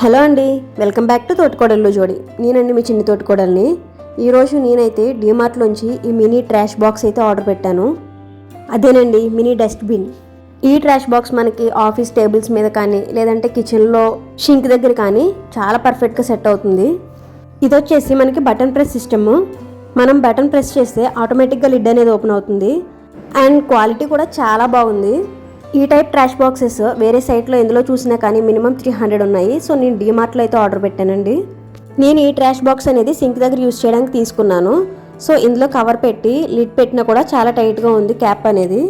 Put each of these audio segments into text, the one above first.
Hello అండి, welcome back to తోటకోడళ్ళు జోడి. నేనండి మీ చిన్ని తోటకోడల్ని. ఈరోజు నేనైతే డీమార్ట్లోంచి ఈ మినీ ట్రాష్ బాక్స్ అయితే ఆర్డర్ పెట్టాను. అదేనండి మినీ డస్ట్బిన్. ఈ ట్రాష్ బాక్స్ మనకి ఆఫీస్ టేబుల్స్ మీద కానీ లేదంటే కిచెన్లో షింక్ దగ్గర కానీ చాలా పర్ఫెక్ట్గా సెట్ అవుతుంది. ఇది వచ్చేసి మనకి బటన్ ప్రెస్ సిస్టము. మనం బటన్ ప్రెస్ చేస్తే ఆటోమేటిక్గా లిడ్ అనేది ఓపెన్ అవుతుంది. అండ్ క్వాలిటీ కూడా చాలా బాగుంది. ఈ టైప్ ట్రాష్ బాక్సెస్ వేరే సైట్లో ఎందులో చూసినా కానీ మినిమం 300 ఉన్నాయి. సో నేను డీమార్ట్లో అయితే ఆర్డర్ పెట్టానండి. నేను ఈ ట్రాష్ బాక్స్ అనేది సింక్ దగ్గర యూజ్ చేయడానికి తీసుకున్నాను. సో ఇందులో కవర్ పెట్టి లిడ్ పెట్టినా కూడా చాలా టైట్గా ఉంది క్యాప్ అనేది.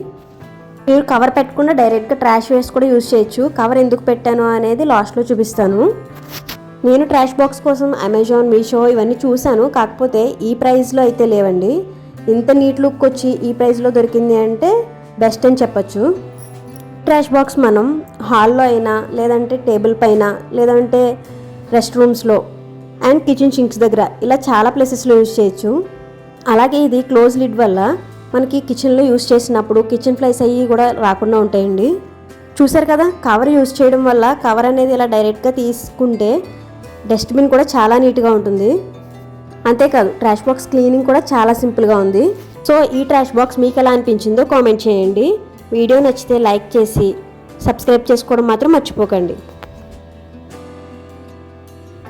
మీరు కవర్ పెట్టకుండా డైరెక్ట్గా ట్రాష్ వేసి కూడా యూజ్ చేయొచ్చు. కవర్ ఎందుకు పెట్టాను అనేది లాస్ట్లో చూపిస్తాను. నేను ట్రాష్ బాక్స్ కోసం అమెజాన్, మీషో ఇవన్నీ చూశాను. కాకపోతే ఈ ప్రైస్లో అయితే లేవండి. ఇంత నీట్ లుక్ వచ్చి ఈ ప్రైస్లో దొరికింది అంటే బెస్ట్ అని చెప్పచ్చు. ట్రాష్ బాక్స్ మనం హాల్లో అయినా లేదంటే టేబుల్ పైన లేదంటే రెస్ట్ రూమ్స్లో అండ్ కిచెన్ షింక్స్ దగ్గర ఇలా చాలా ప్లేసెస్లో యూజ్ చేయొచ్చు. అలాగే ఇది క్లోజ్ లిడ్ వల్ల మనకి కిచెన్లో యూజ్ చేసినప్పుడు కిచెన్ ఫ్లైస్ అయ్యి కూడా రాకుండా ఉంటాయండి. చూసారు కదా, కవర్ యూజ్ చేయడం వల్ల కవర్ అనేది ఇలా డైరెక్ట్గా తీసుకుంటే డస్ట్బిన్ కూడా చాలా నీట్గా ఉంటుంది. అంతేకాదు ట్రాష్ బాక్స్ క్లీనింగ్ కూడా చాలా సింపుల్గా ఉంది. సో ఈ ట్రాష్ బాక్స్ మీకు ఎలా అనిపించిందో కామెంట్ చేయండి. వీడియో నచ్చితే లైక్ చేసి సబ్స్క్రైబ్ చేసుకోవడం మాత్రం మర్చిపోకండి.